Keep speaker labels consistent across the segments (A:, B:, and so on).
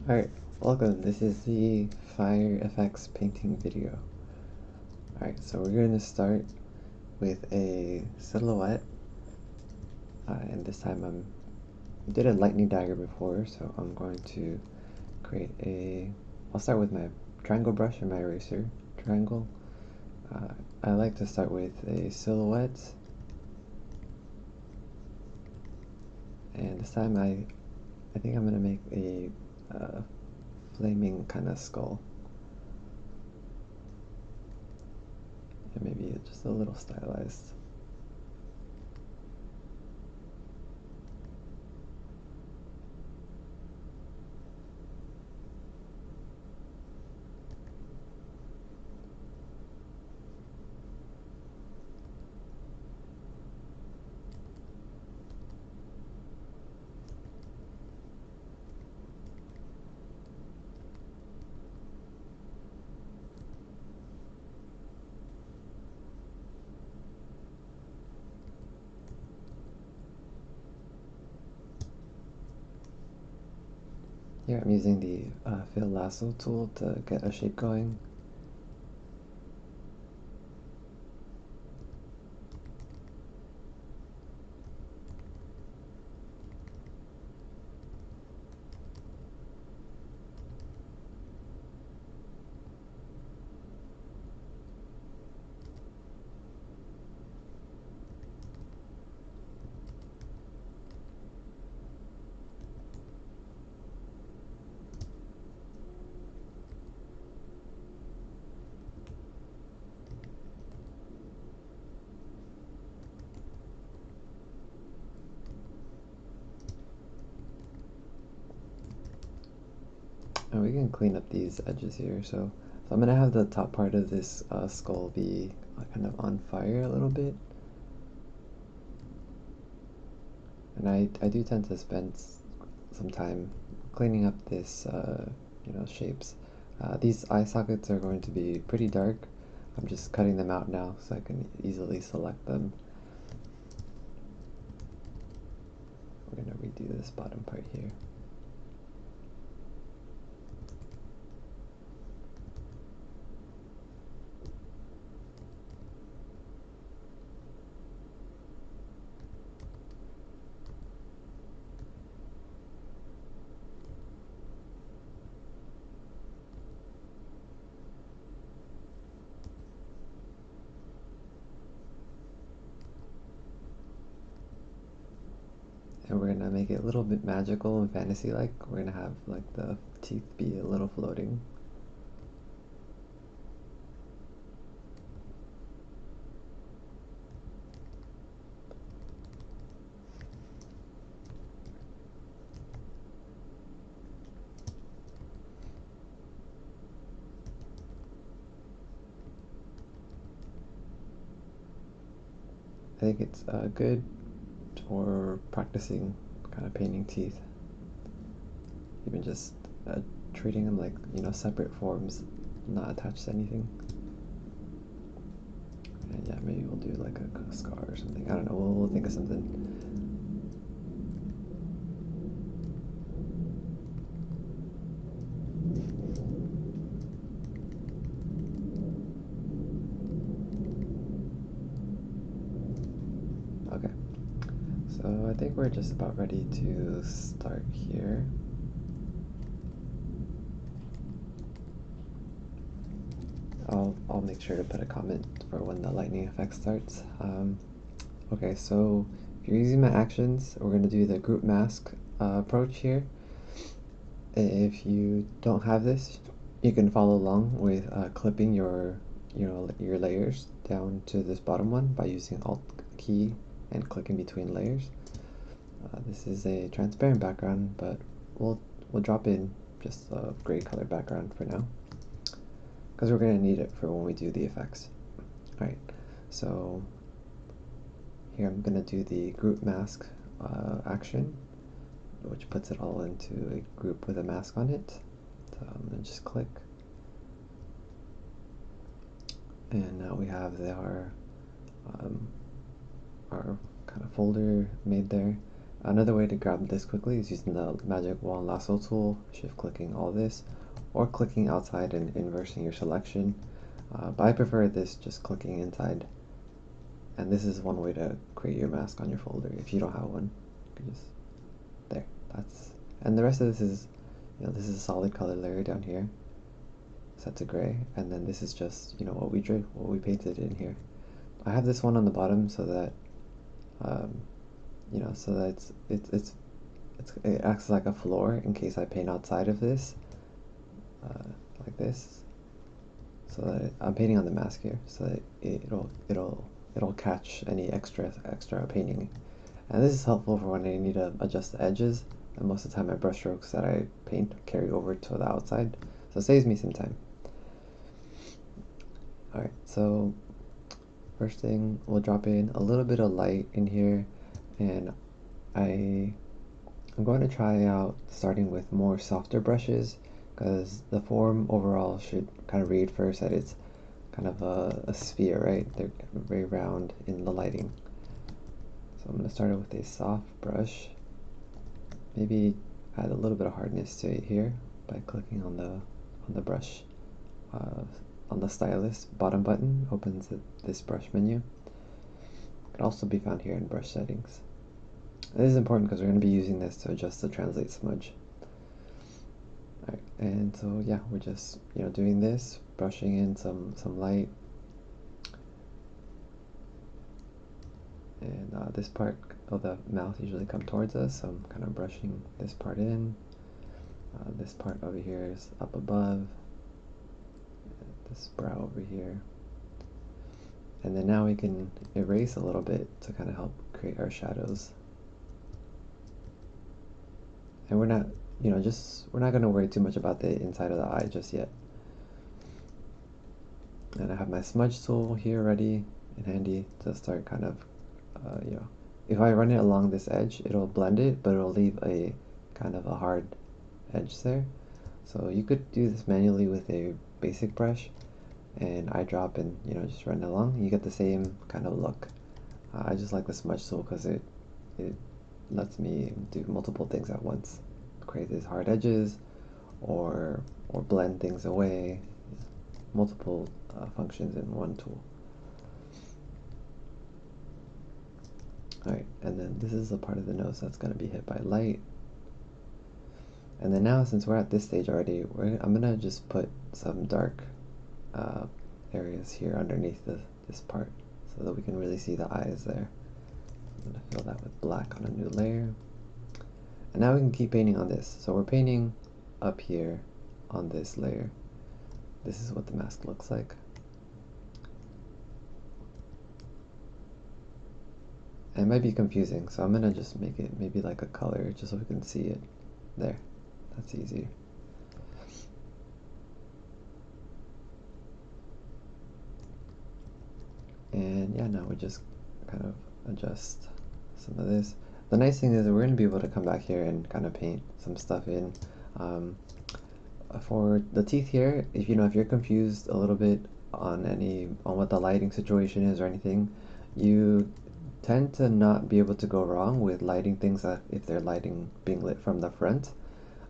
A: Alright, welcome. This is the Fire Effects painting video. Alright, so we're going to start with a silhouette, and this time I did a lightning dagger before, so I'm going to create I'll start with my triangle brush and my eraser triangle. I like to start with a silhouette, and this time I think I'm going to make a flaming kind of skull. And maybe just a little stylized. Here I'm using the fill lasso tool to get a shape going. And we can clean up these edges here. So I'm gonna have the top part of this skull be kind of on fire a little bit. And I do tend to spend some time cleaning up this, shapes. These eye sockets are going to be pretty dark. I'm just cutting them out now so I can easily select them. We're gonna redo this bottom part here. And we're gonna make it a little bit magical and fantasy-like. We're gonna have like the teeth be a little floating. I think it's good for practicing kind of painting teeth. Even just treating them like, separate forms, not attached to anything. And yeah, maybe we'll do like a scar or something. I don't know, we'll think of something. Okay, so I think we're just about ready to start here. I'll make sure to put a comment for when the lightning effect starts. Okay, so if you're using my actions, we're going to do the group mask approach here. If you don't have this, you can follow along with clipping your layers down to this bottom one by using Alt key and clicking between layers. This is a transparent background, but we'll drop in just a gray color background for now, because we're going to need it for when we do the effects. Alright, so here I'm going to do the group mask action, which puts it all into a group with a mask on it. So I'm going to just click. And now we have our kind of folder made there. Another way to grab this quickly is using the magic wand lasso tool, shift clicking all this, or clicking outside and inversing your selection. But I prefer this just clicking inside. And this is one way to create your mask on your folder if you don't have one. You can just, there, that's, and the rest of this is, this is a solid color layer down here, set to gray, and then this is just, what we drew, what we painted in here. I have this one on the bottom so that, so that it acts like a floor in case I paint outside of this, like this, so that I'm painting on the mask here, so that it'll catch any extra painting. And this is helpful for when I need to adjust the edges, and most of the time my brush strokes that I paint carry over to the outside, so it saves me some time. Alright, so first thing, we'll drop in a little bit of light in here, and I'm going to try out starting with more softer brushes, because the form overall should kind of read first that it's kind of a sphere, right? They're very round in the lighting. So I'm going to start it with a soft brush. Maybe add a little bit of hardness to it here by clicking on the brush. On the stylus bottom button opens this brush menu. It can also be found here in brush settings. This is important because we're going to be using this to adjust the translate smudge. Alright, and so yeah, we're just doing this, brushing in some light, and this part of the mouth usually come towards us, so I'm kind of brushing this part in. This part over here is up above, this brow over here, and then now we can erase a little bit to kind of help create our shadows. And we're not going to worry too much about the inside of the eye just yet. And I have my smudge tool here ready and handy to start kind of, if I run it along this edge, it'll blend it, but it'll leave a kind of a hard edge there. So you could do this manually with a basic brush and eyedrop and, just run it along. You get the same kind of look. I just like the smudge tool because it lets me do multiple things at once. Create these hard edges or blend things away. Multiple functions in one tool. Alright, and then this is the part of the nose that's going to be hit by light. And then now, since we're at this stage already, I'm going to just put some dark areas here underneath this part so that we can really see the eyes there. I'm going to fill that with black on a new layer. And now we can keep painting on this. So we're painting up here on this layer. This is what the mask looks like. And it might be confusing, so I'm gonna just make it maybe like a color just so we can see it. There, that's easy. And yeah, now we just kind of adjust some of this. The nice thing is that we're going to be able to come back here and kind of paint some stuff in. For the teeth here, if you're confused a little bit on what the lighting situation is or anything, you tend to not be able to go wrong with lighting things if they're being lit from the front.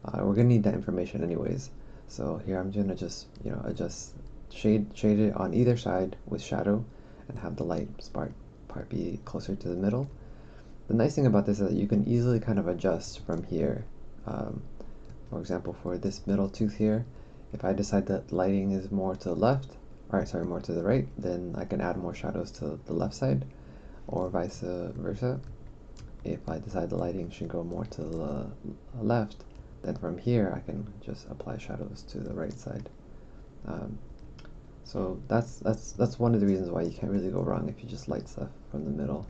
A: We're gonna need that information anyways. So here I'm gonna just adjust shade it on either side with shadow and have the light part be closer to the middle. The nice thing about this is that you can easily kind of adjust from here. For example, for this middle tooth here, if I decide that lighting is more to the left, more to the right, then I can add more shadows to the left side, or vice versa. If I decide the lighting should go more to the left, then from here I can just apply shadows to the right side. So that's one of the reasons why you can't really go wrong if you just light stuff from the middle.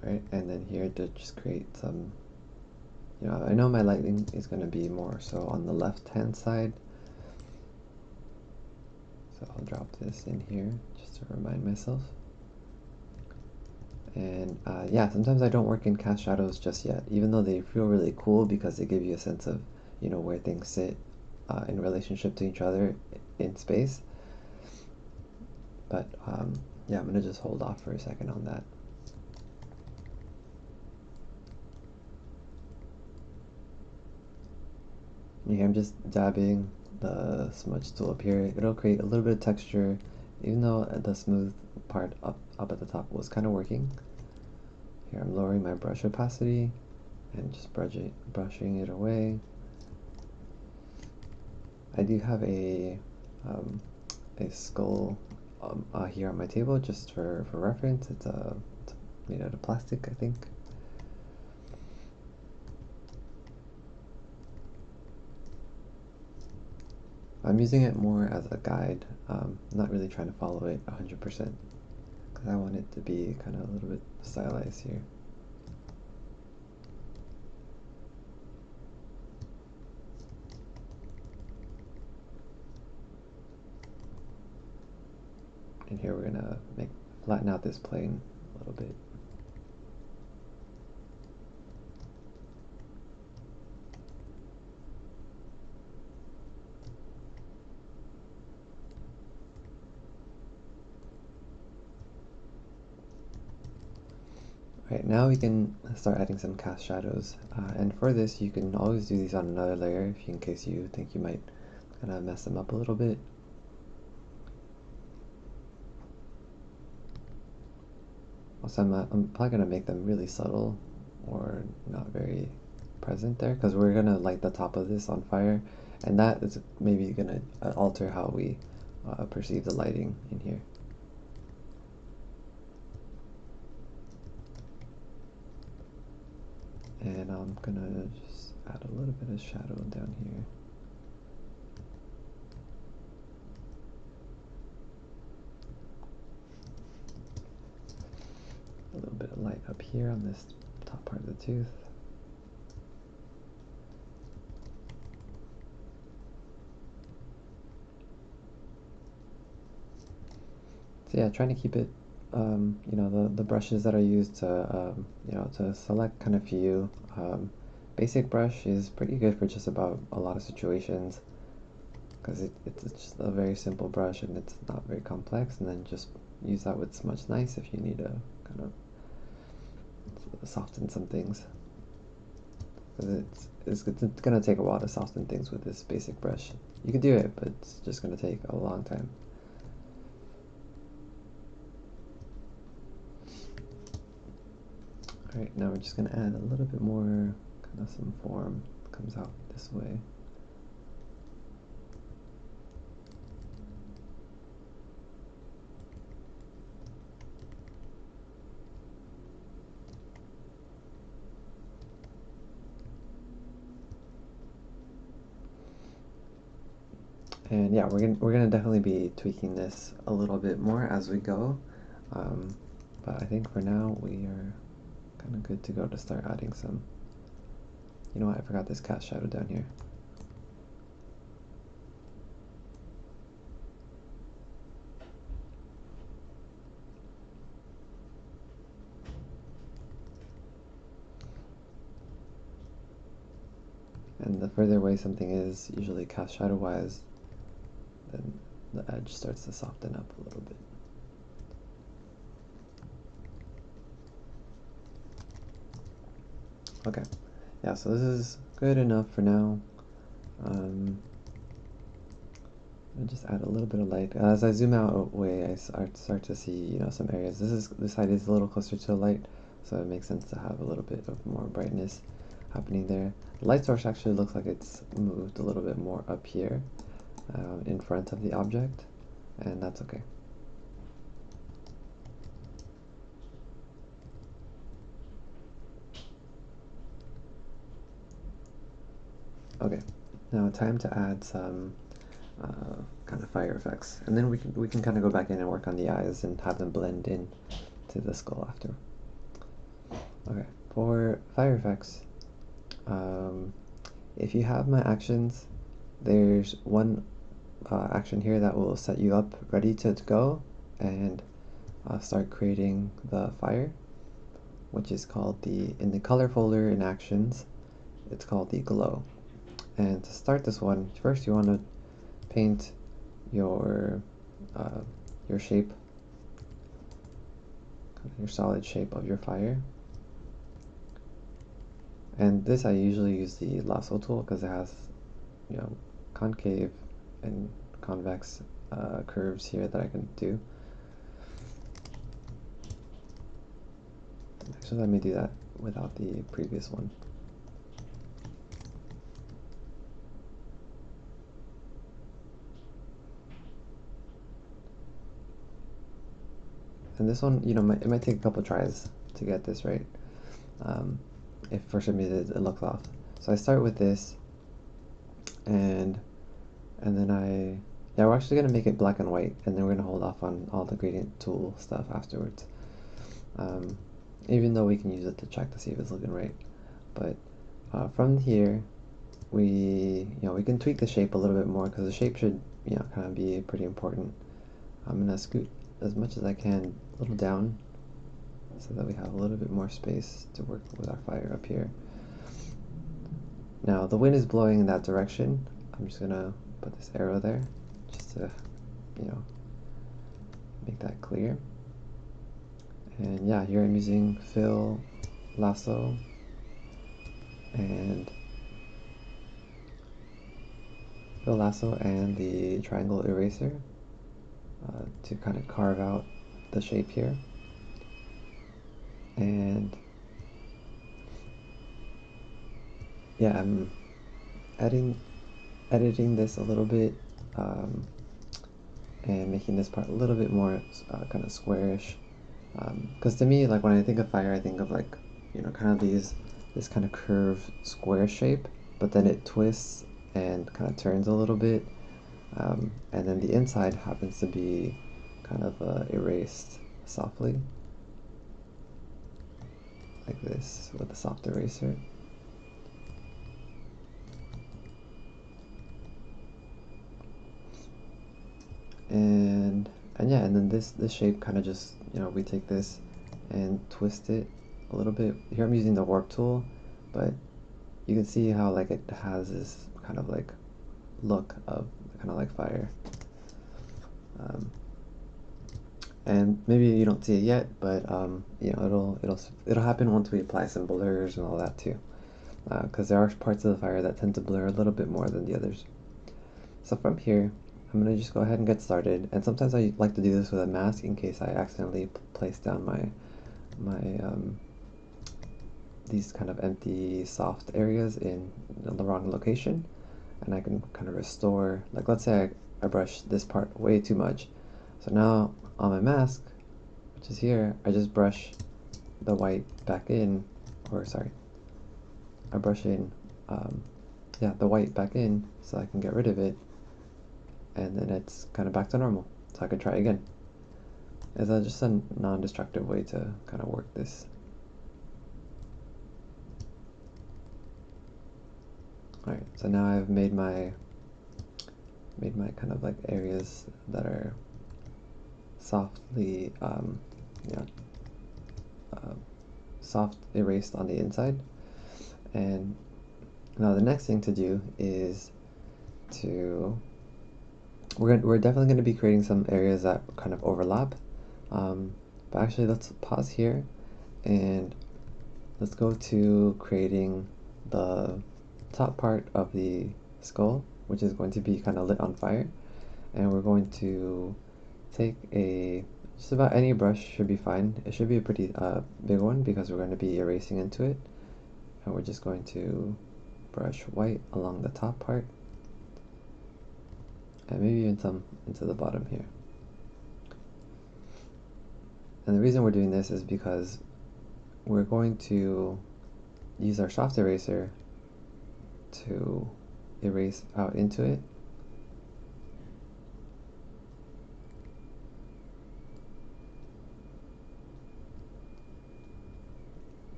A: Right, and then here to just create some, I know my lighting is going to be more so on the left hand side, so I'll drop this in here just to remind myself. And yeah, sometimes I don't work in cast shadows just yet, even though they feel really cool because they give you a sense of where things sit in relationship to each other in space. But yeah, I'm gonna just hold off for a second on that. Yeah, I'm just dabbing the smudge tool up here. It'll create a little bit of texture, even though the smooth part up at the top was kind of working. Here I'm lowering my brush opacity and just brushing it away. I do have a skull here on my table just for reference. It's made out of plastic, I think. I'm using it more as a guide, not really trying to follow it 100%, because I want it to be kind of a little bit stylized here. And here we're gonna flatten out this plane a little bit. Alright, now we can start adding some cast shadows. And for this, you can always do these on another layer in case you think you might kind of mess them up a little bit. Also, I'm probably going to make them really subtle or not very present there, because we're going to light the top of this on fire, and that is maybe going to alter how we perceive the lighting in here. And I'm gonna just add a little bit of shadow down here. A little bit of light up here on this top part of the tooth. So yeah, trying to keep it, you know, the brushes that are used to, you know, to select kind of few. Basic brush is pretty good for just about a lot of situations, because it's just a very simple brush and it's not very complex, and then just use that with Smudge Nice if you need to kind of soften some things. It's gonna take a while to soften things with this basic brush. You can do it, but it's just gonna take a long time. Alright, now we're just gonna add a little bit more, kind of some form comes out this way. And yeah, we're gonna definitely be tweaking this a little bit more as we go, but I think for now we are kind of good to go to start adding some. You know what? I forgot this cast shadow down here. And the further away something is, usually cast shadow wise, then the edge starts to soften up a little bit. Okay, yeah, so this is good enough for now. I just add a little bit of light. As I zoom out away, I start to see, you know, some areas. This side is a little closer to the light, so it makes sense to have a little bit of more brightness happening there. The light source actually looks like it's moved a little bit more up here, in front of the object, and that's okay. Okay, now time to add some kind of fire effects, and then we can kind of go back in and work on the eyes and have them blend in to the skull after. Okay, for fire effects, if you have my actions, there's one action here that will set you up ready to go and start creating the fire, which is called in the color folder in actions, it's called the glow. And to start this one, first you want to paint your your shape, your solid shape of your fire. And this I usually use the lasso tool because it has, concave and convex curves here that I can do. Actually, let me do that without the previous one. And this one, it might take a couple tries to get this right. If for some reason it looks off. So I start with this, and then we're actually gonna make it black and white, and then we're gonna hold off on all the gradient tool stuff afterwards. Even though we can use it to check to see if it's looking right. But from here, we can tweak the shape a little bit more because the shape should kind of be pretty important. I'm gonna scoot as much as I can a little down so that we have a little bit more space to work with our fire up here. Now the wind is blowing in that direction. I'm just gonna put this arrow there just to make that clear. And yeah, here I'm using fill, lasso, and the triangle eraser to kind of carve out the shape here. And yeah, I'm editing this a little bit and making this part a little bit more kind of squarish. Because to me, like when I think of fire, I think of like, kind of this kind of curved square shape, but then it twists and kind of turns a little bit. And then the inside happens to be kind of erased softly, like this with a soft eraser. And yeah, and then this shape kind of just, we take this and twist it a little bit. Here I'm using the warp tool, but you can see how like it has this kind of like look of kind of like fire. And maybe you don't see it yet, but it'll happen once we apply some blurs and all that too, because there are parts of the fire that tend to blur a little bit more than the others. So from here, I'm gonna just go ahead and get started. And sometimes I like to do this with a mask in case I accidentally place down my these kind of empty soft areas in the wrong location, and I can kind of restore. Like let's say I brush this part way too much, so now on my mask, which is here, I just brush the white back in, or sorry, I brush in the white back in so I can get rid of it, and then it's kind of back to normal, so I can try again. It's just a non-destructive way to kind of work this. Alright, so now I've made my kind of like areas that are softly soft erased on the inside. And now the next thing to do is we're definitely going to be creating some areas that kind of overlap, but actually let's pause here and let's go to creating the top part of the skull, which is going to be kind of lit on fire. And we're going to take just about any brush should be fine. It should be a pretty big one because we're going to be erasing into it. And we're just going to brush white along the top part, and maybe even some into the bottom here. And the reason we're doing this is because we're going to use our soft eraser to erase out into it.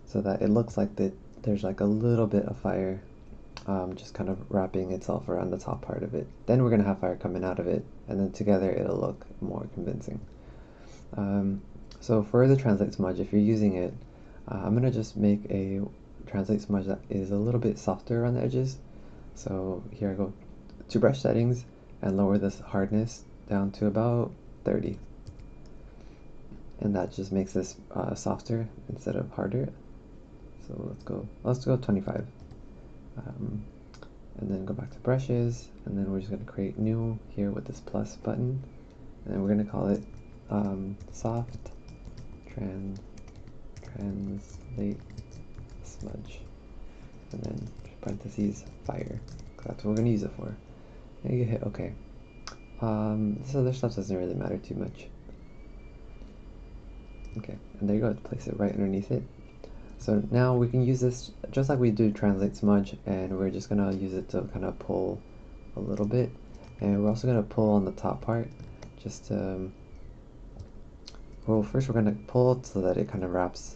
A: So that it looks like there's like a little bit of fire just kind of wrapping itself around the top part of it. Then we're going to have fire coming out of it, and then together it'll look more convincing. So for the translate smudge, if you're using it, I'm going to just make a translate smudge that is a little bit softer around the edges. So here I go to brush settings, and lower this hardness down to about 30. And that just makes this softer instead of harder. So let's go 25. And then go back to brushes, and then we're just going to create new here with this plus button, and then we're going to call it soft translate smudge, and then parentheses fire. That's what we're going to use it for. And you hit OK. This other stuff doesn't really matter too much. Okay, and there you go. Place it right underneath it. So now we can use this just like we do translate smudge, and we're just gonna use it to kind of pull a little bit, and we're also gonna pull on the top part just to, well, first we're gonna pull so that it kind of wraps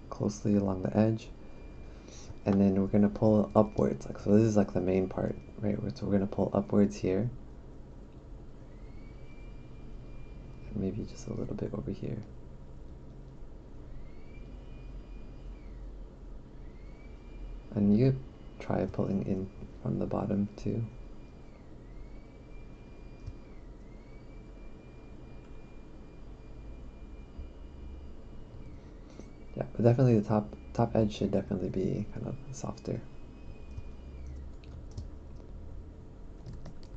A: closely along the edge, and then we're gonna pull upwards, like, so this is like the main part, right? So we're gonna pull upwards here, and maybe just a little bit over here. And you try pulling in from the bottom too. Yeah, but definitely the top edge should definitely be kind of softer.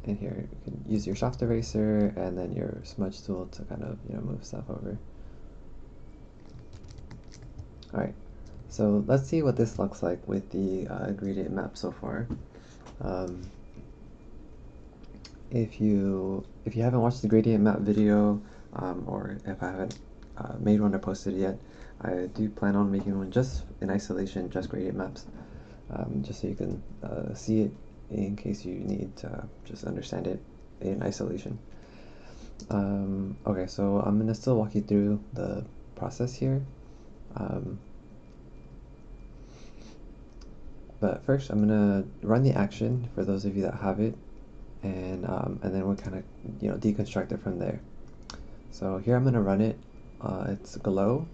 A: And here you can use your soft eraser and then your smudge tool to kind of, you know, move stuff over. Alright, so let's see what this looks like with the gradient map so far. If you haven't watched the gradient map video, or if I haven't made one or posted yet, I do plan on making one just in isolation, just gradient maps, just so you can see it in case you need to just understand it in isolation. Okay, so I'm gonna still walk you through the process here. But first, I'm gonna run the action for those of you that have it, and then we'll kind of, you know, deconstruct it from there. So here I'm gonna run it. It's glow,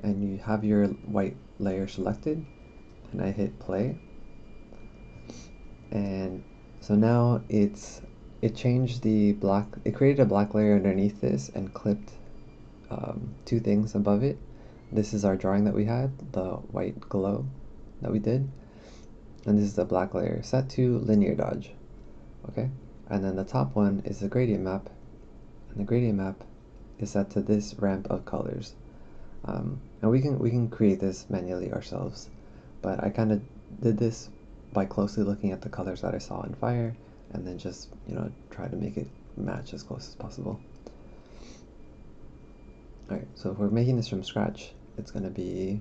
A: and you have your white layer selected, and I hit play. And so now it changed the black. It created a black layer underneath this and clipped two things above it. This is our drawing that we had, the white glow that we did. And this is the black layer set to linear dodge. Okay, and then the top one is the gradient map, and the gradient map is set to this ramp of colors. And we can create this manually ourselves, but I kind of did this by closely looking at the colors that I saw in Fire, and then just, you know, try to make it match as close as possible. Alright, so if we're making this from scratch, it's gonna be,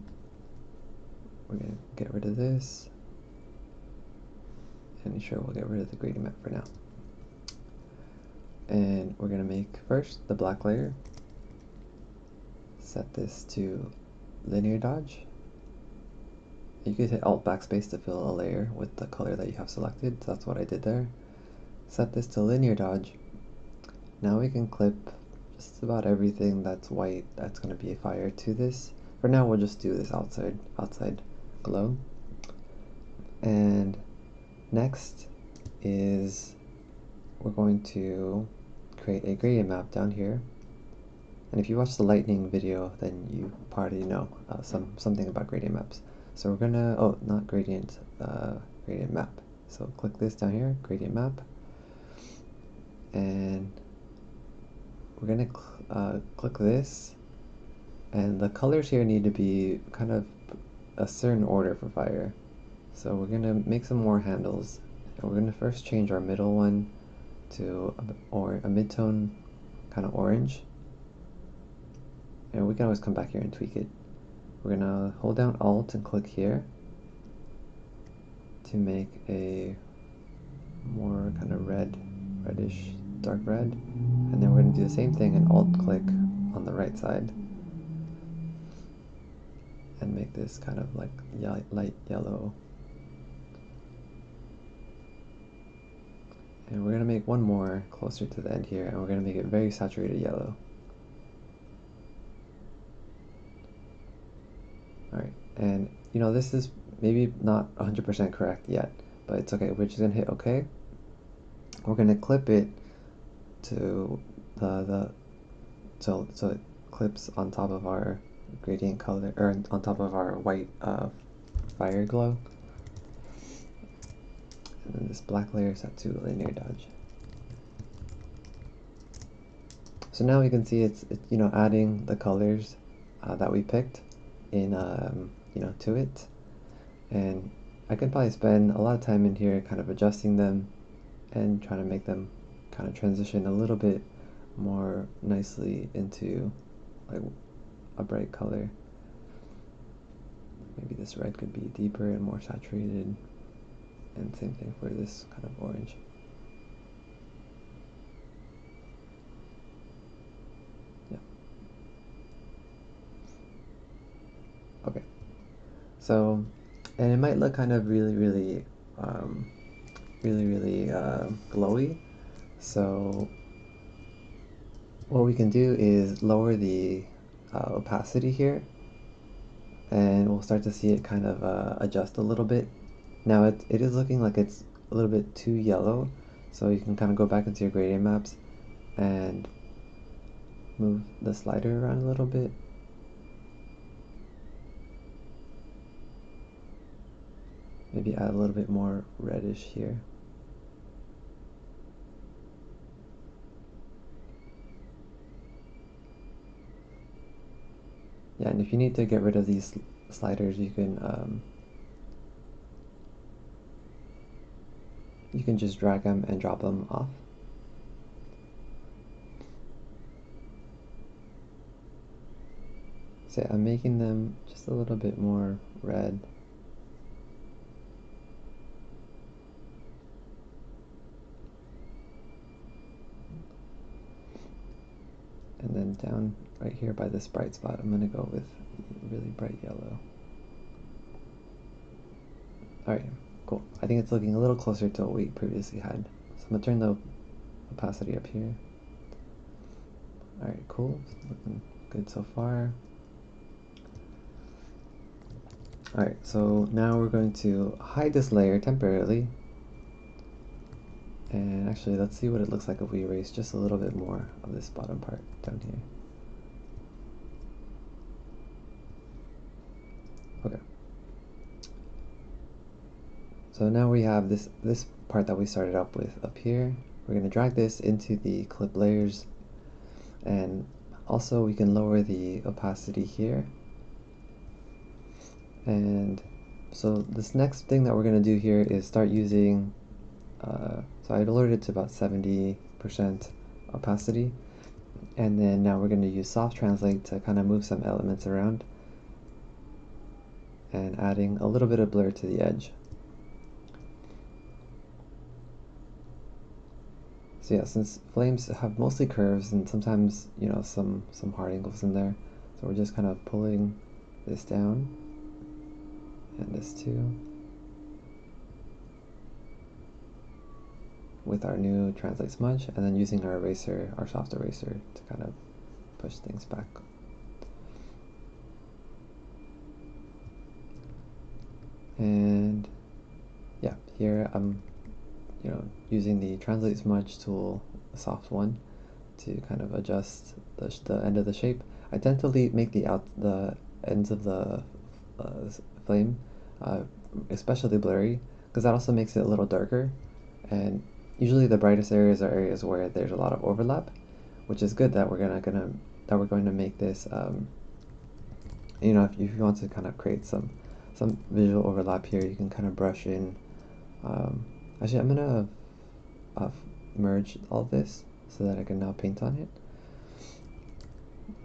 A: we're gonna get rid of this, and sure, we'll get rid of the gradient map for now. And we're gonna make first the black layer, set this to linear dodge. You could hit Alt backspace to fill a layer with the color that you have selected, so that's what I did there. Set this to linear dodge. Now we can clip just about everything that's white that's going to be a fire to this. For now we'll just do this outside glow. And next is we're going to create a gradient map down here. And if you watch the lightning video, then you already know something about gradient maps. So we're gonna, oh, not gradient, gradient map. So click this down here, gradient map. And we're gonna click this. And the colors here need to be kind of a certain order for fire. So we're gonna make some more handles. And we're gonna first change our middle one to a mid-tone kind of orange. And we can always come back here and tweak it. We're gonna hold down Alt and click here to make a more kind of reddish, dark red. And then we're gonna do the same thing and Alt click on the right side and make this kind of like light yellow. And we're gonna make one more closer to the end here, and we're gonna make it very saturated yellow. Alright, and you know, this is maybe not 100% correct yet, but it's okay. We're just gonna hit OK. We're gonna clip it to so it clips on top of our gradient color, or on top of our white fire glow. And then this black layer is set to linear dodge. So now we can see it's you know, adding the colors that we picked in you know, to it. And I could probably spend a lot of time in here kind of adjusting them and trying to make them kind of transition a little bit more nicely into like a bright color. Maybe this red could be deeper and more saturated, and same thing for this kind of orange. Yeah. Okay. So, and it might look kind of really glowy. So what we can do is lower the opacity here, and we'll start to see it kind of adjust a little bit. Now it is looking like it's a little bit too yellow, so you can kind of go back into your gradient maps and move the slider around a little bit. Maybe add a little bit more reddish here. Yeah, and if you need to get rid of these sliders, you can just drag them and drop them off. So I'm making them just a little bit more red. And then down right here by this bright spot, I'm gonna go with really bright yellow. Alright, cool. I think it's looking a little closer to what we previously had. So I'm gonna turn the opacity up here. Alright, cool. It's looking good so far. Alright, so now we're going to hide this layer temporarily. And actually, let's see what it looks like if we erase just a little bit more of this bottom part down here. Okay. So now we have this part that we started up with up here. We're going to drag this into the clip layers, and also we can lower the opacity here. And so this next thing that we're going to do here is start using so I lowered it to about 70% opacity, and then now we're going to use soft translate to kind of move some elements around and adding a little bit of blur to the edge. So yeah, since flames have mostly curves and sometimes, you know, some hard angles in there, so we're just kind of pulling this down, and this too, with our new translate smudge, and then using our eraser, our soft eraser, to kind of push things back. And yeah, here I'm, you know, using the translate smudge tool, the soft one, to kind of adjust the end of the shape. I tend to make the ends of the flame especially blurry, because that also makes it a little darker, and usually the brightest areas are areas where there's a lot of overlap, which is good that we're going to make this you know, if you want to kind of create some visual overlap here, you can kind of brush in actually I'm gonna merge all this so that I can now paint on it.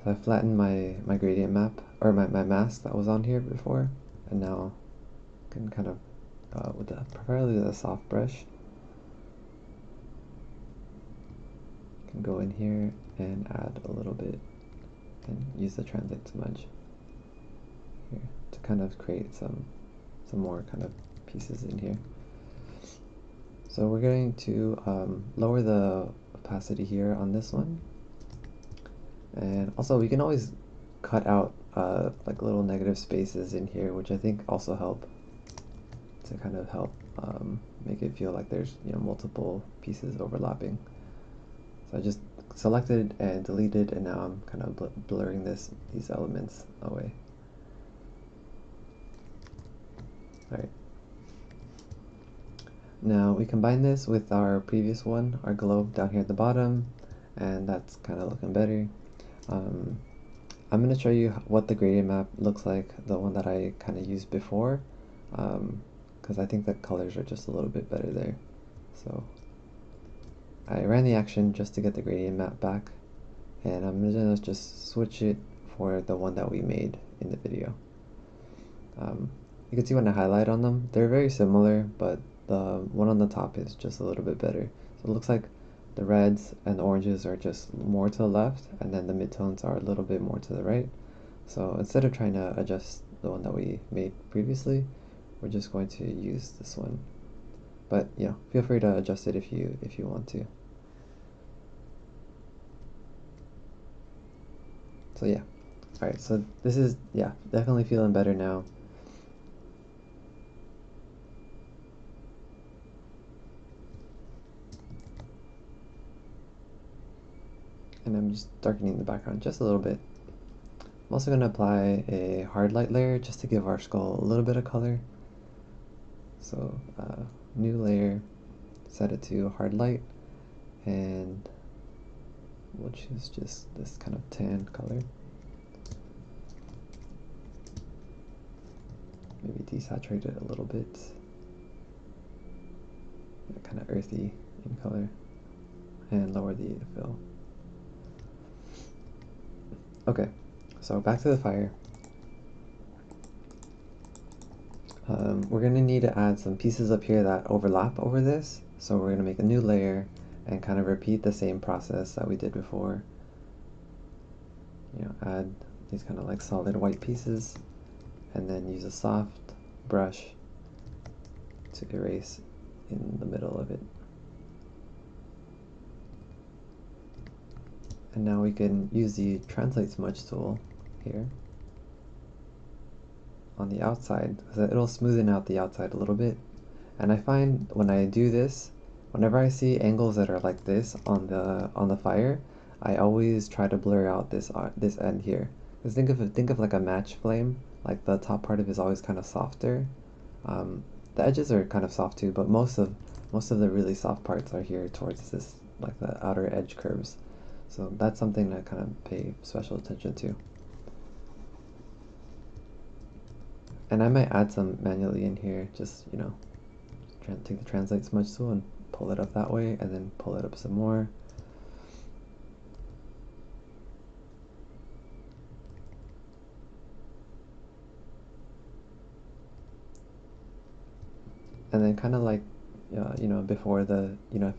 A: So I flattened my gradient map, or my mask that was on here before, and now I can kind of with preferably with a soft brush, can go in here and add a little bit and use the translate smudge here to kind of create some more kind of pieces in here. So we're going to lower the opacity here on this one, and also we can always cut out like little negative spaces in here, which I think also help to kind of help make it feel like there's, you know, multiple pieces overlapping. So I just selected and deleted, and now I'm kind of blurring these elements away. Alright. Now we combine this with our previous one, our globe down here at the bottom, and that's kind of looking better. I'm going to show you what the gradient map looks like, the one that I kind of used before, because I think the colors are just a little bit better there. So I ran the action just to get the gradient map back, and I'm going to just switch it for the one that we made in the video. You can see when I highlight on them, they're very similar, but the one on the top is just a little bit better. So it looks like the reds and the oranges are just more to the left, and then the midtones are a little bit more to the right. So instead of trying to adjust the one that we made previously, we're just going to use this one. But feel free to adjust it if you want to. So yeah. Alright, so this is definitely feeling better now. And I'm just darkening the background just a little bit. I'm also going to apply a hard light layer just to give our skull a little bit of color. So new layer, set it to hard light, and we'll choose just this kind of tan color. Maybe desaturate it a little bit. Kind of earthy in color, and lower the fill. Okay, so back to the fire. We're going to need to add some pieces up here that overlap over this, so we're going to make a new layer and kind of repeat the same process that we did before. Add these kind of like solid white pieces, and then use a soft brush to erase in the middle of it. And now we can use the translate smudge tool here on the outside, so it'll smoothen out the outside a little bit. And I find when I do this, whenever I see angles that are like this on the fire, I always try to blur out this end here. Because think of like a match flame, like the top part of it is always kind of softer. The edges are kind of soft too, but most of the really soft parts are here towards this, like the outer edge curves. So that's something to kind of pay special attention to. And I might add some manually in here, just take the translate smudge tool and pull it up that way, and then pull it up some more. And then kind of like, before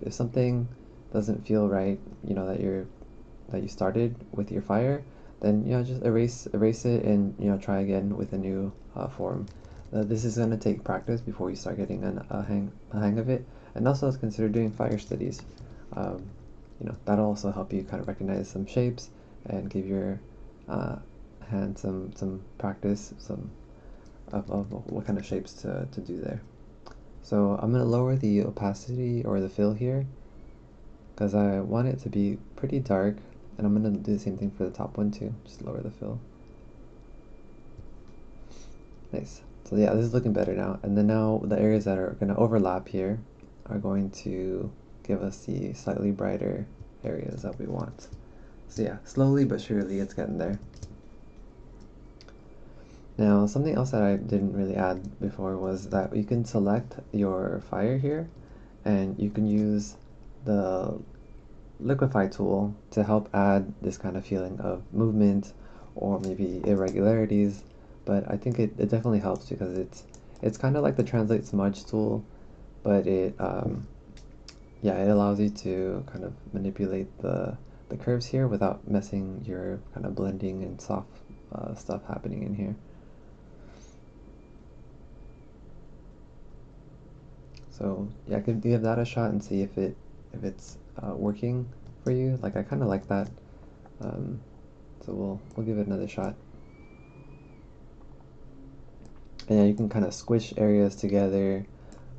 A: if something doesn't feel right, that you started with your fire, then just erase it and try again with a new form. This is going to take practice before you start getting a hang of it, and also let's consider doing fire studies. That'll also help you kind of recognize some shapes and give your hand some practice, of what kind of shapes to do there. So I'm going to lower the opacity or the fill here, because I want it to be pretty dark, and I'm going to do the same thing for the top one too, just lower the fill. Nice. So yeah, this is looking better now. And then now the areas that are going to overlap here are going to give us the slightly brighter areas that we want. So yeah, slowly but surely it's getting there. Now, something else that I didn't really add before was that you can select your fire here, and you can use the liquify tool to help add this kind of feeling of movement or maybe irregularities. But I think it definitely helps because it's kind of like the translate smudge tool, but it allows you to kind of manipulate the curves here without messing your kind of blending and soft stuff happening in here. So yeah, I could give that a shot and see if it's working for you. Like I kind of like that, so we'll give it another shot. And yeah, you can kind of squish areas together,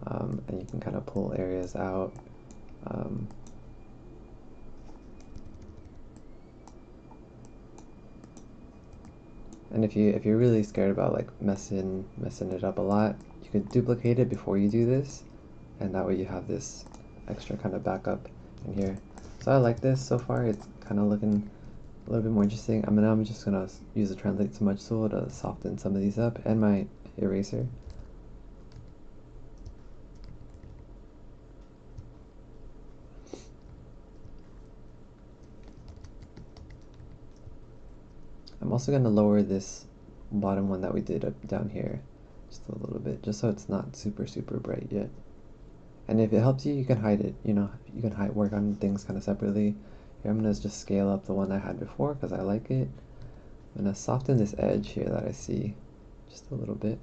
A: and you can kind of pull areas out. And if you're really scared about like messing it up a lot, you can duplicate it before you do this, and that way you have this extra kind of backup in here. So I like this so far. It's kind of looking a little bit more interesting. I'm just gonna use the translate smudge tool to soften some of these up, and my eraser. I'm also gonna lower this bottom one that we did up down here just a little bit, just so it's not super bright yet. And if it helps you, you can hide it. You know, you can work on things kind of separately. Here, I'm gonna just scale up the one I had before because I like it. I'm gonna soften this edge here that I see just a little bit.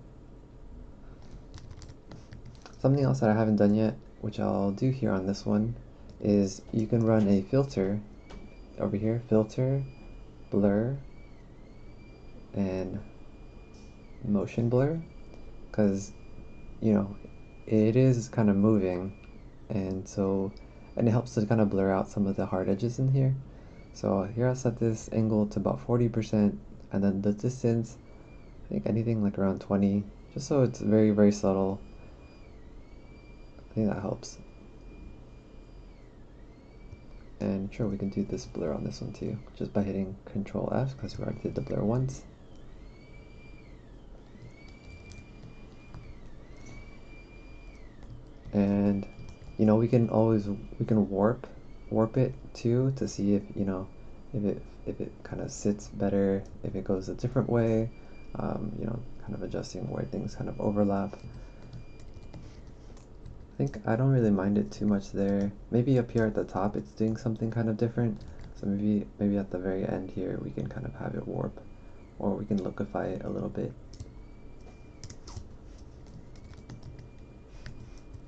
A: Something else that I haven't done yet, which I'll do here on this one, is you can run a filter over here, filter, blur, and motion blur, because you know it is kind of moving, and it helps to kind of blur out some of the hard edges in here. So here I'll set this angle to about 40%, and then the distance, I think anything like around 20, just so it's very subtle. I think that helps. And sure, we can do this blur on this one too, just by hitting Control F, because we already did the blur once. And you know, we can warp it too to see if if it kind of sits better, if it goes a different way. You know, kind of adjusting where things kind of overlap. I think I don't really mind it too much there. Maybe up here at the top it's doing something kind of different. So maybe at the very end here we can kind of have it warp, or we can lookify it a little bit.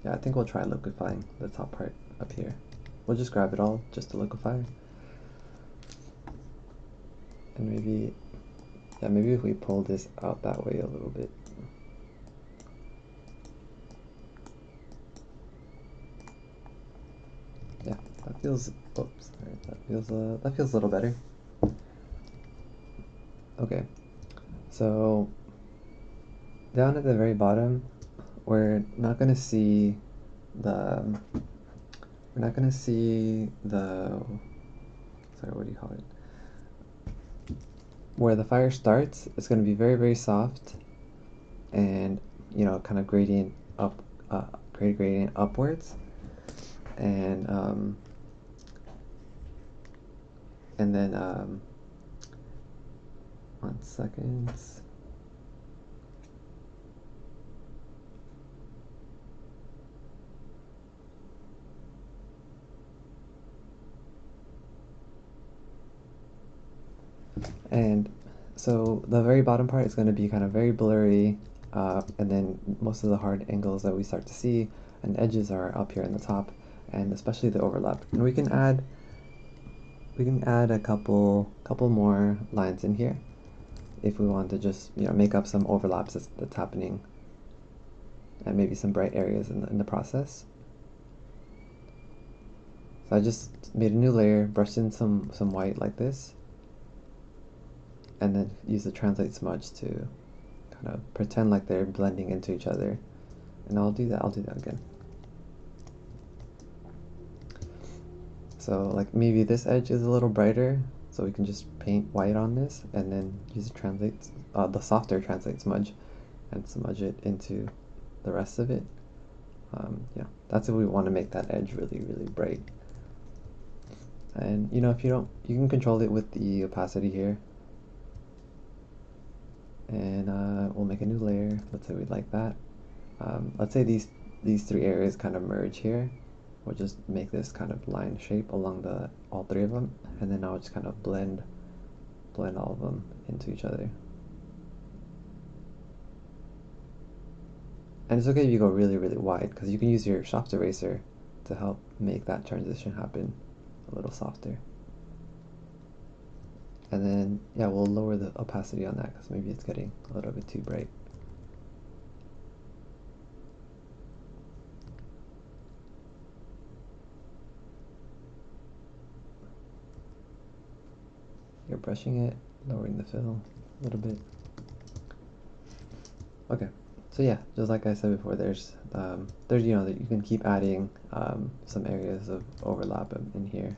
A: Yeah, I think we'll try lookifying the top part up here. We'll just grab it all just to lookify. And maybe if we pull this out that way a little bit. Yeah, that feels, oops, sorry, that feels a little better. Okay, so down at the very bottom, we're not gonna see the, sorry, what do you call it? Where the fire starts, it's gonna be very soft, and you know, kind of gradient upwards, and then 1 second. And so the very bottom part is going to be kind of very blurry, and then most of the hard angles that we start to see and edges are up here in the top, and especially the overlap. And we can add a couple more lines in here if we want to just make up some overlaps that's happening, and maybe some bright areas in the process. So I just made a new layer, brushed in some white like this, and then use the translate smudge to kind of pretend like they're blending into each other. And I'll do that again. So like maybe this edge is a little brighter, so we can just paint white on this and then use the softer translate smudge and smudge it into the rest of it. Yeah, that's if we want to make that edge really bright. And you know, if you don't, you can control it with the opacity here. And we'll make a new layer. Let's say we'd like that. Let's say these three areas kind of merge here. We'll just make this kind of line shape along all three of them, and then I'll just kind of blend all of them into each other. And it's okay if you go really wide, because you can use your soft eraser to help make that transition happen a little softer. And then, yeah, we'll lower the opacity on that because maybe it's getting a little bit too bright. You're brushing it, lowering the fill. a little bit. Okay, so yeah, just like I said before, there's you know that you can keep adding some areas of overlap in here.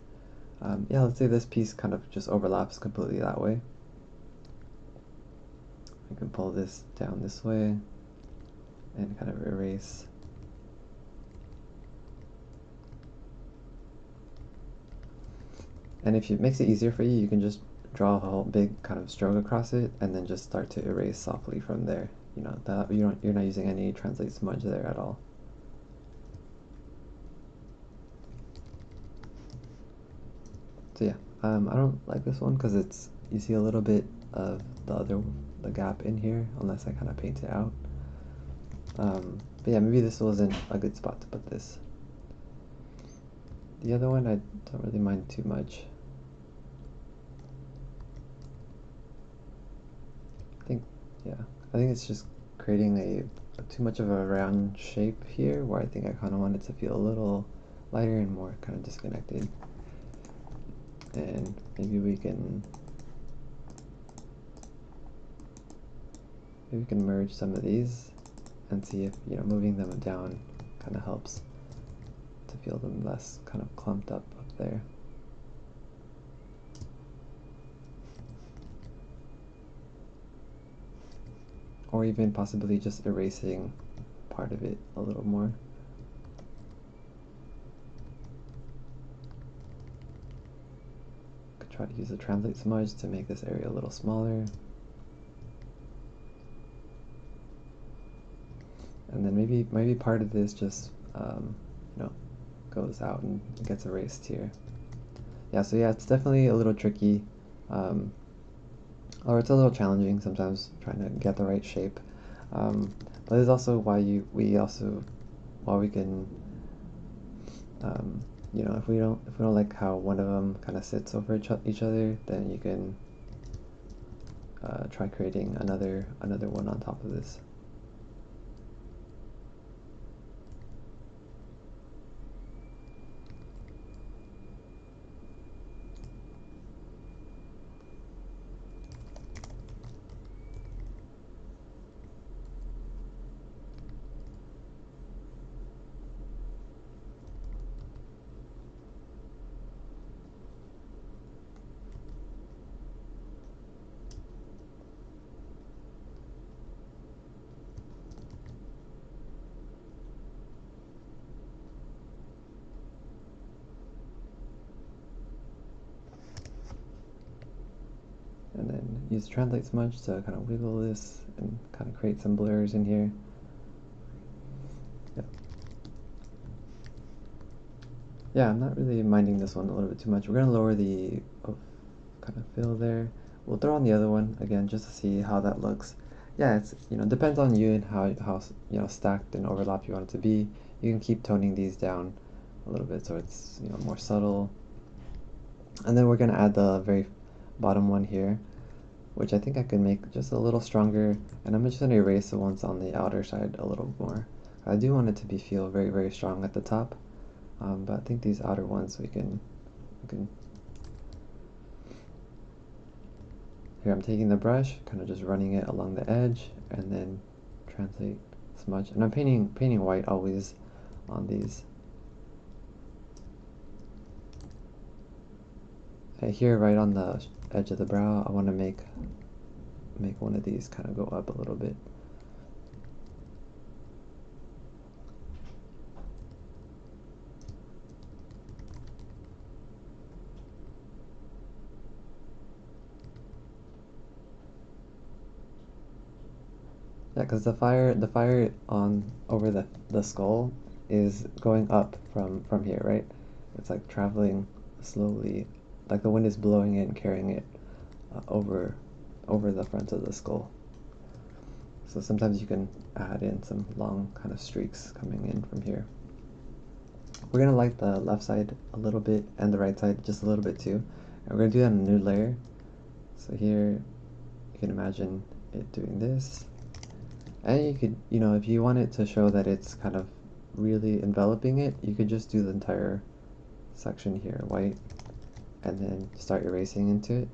A: Yeah, let's say this piece kind of just overlaps completely that way. I can pull this down this way and kind of erase. And if it makes it easier for you, you can just draw a whole big kind of stroke across it and then just start to erase softly from there. You know, that you're not using any translate smudge there at all. So yeah, I don't like this one because it's, you see a little bit of the gap in here unless I kind of paint it out. But yeah, maybe this wasn't a good spot to put this. The other one I don't really mind too much. I think, yeah, I think it's just creating too much of a round shape here where I think I kind of want it to feel a little lighter and more kind of disconnected. And maybe we can merge some of these and see if, you know, moving them down kind of helps to feel them less kind of clumped up there. Or even possibly just erasing part of it a little more. Could try to use a translate smudge to make this area a little smaller. And then maybe part of this just you know, goes out and gets erased here. Yeah, so yeah, it's definitely a little tricky, or it's a little challenging sometimes trying to get the right shape. But it's also why we can, you know, if we don't like how one of them kind of sits over each other, then you can try creating another one on top of this. And then use translate smudge to kind of wiggle this and kind of create some blurs in here. Yep. Yeah, I'm not really minding this one a little bit too much. We're gonna lower the kind of fill there. We'll throw on the other one again just to see how that looks. Yeah, it's, you know, depends on you and how you know, stacked and overlap you want it to be. You can keep toning these down a little bit so it's, you know, more subtle. And then we're gonna add the very bottom one here, which I think I can make just a little stronger, and I'm just gonna erase the ones on the outer side a little more. I do want it to feel very, very strong at the top, but I think these outer ones we can. Here I'm taking the brush, kind of just running it along the edge, and then translate smudge. And I'm painting white always on these. Here, right on the edge of the brow, I want to make one of these kind of go up a little bit. Yeah, because the fire on over the skull is going up from here, right? It's like traveling slowly, like the wind is blowing it and carrying it over the front of the skull. So sometimes you can add in some long kind of streaks coming in from here. We're gonna light the left side a little bit and the right side just a little bit too. And we're gonna do that in a new layer. So here, you can imagine it doing this. And you could, you know, if you want it to show that it's kind of really enveloping it, you could just do the entire section here, white, and then start erasing into it.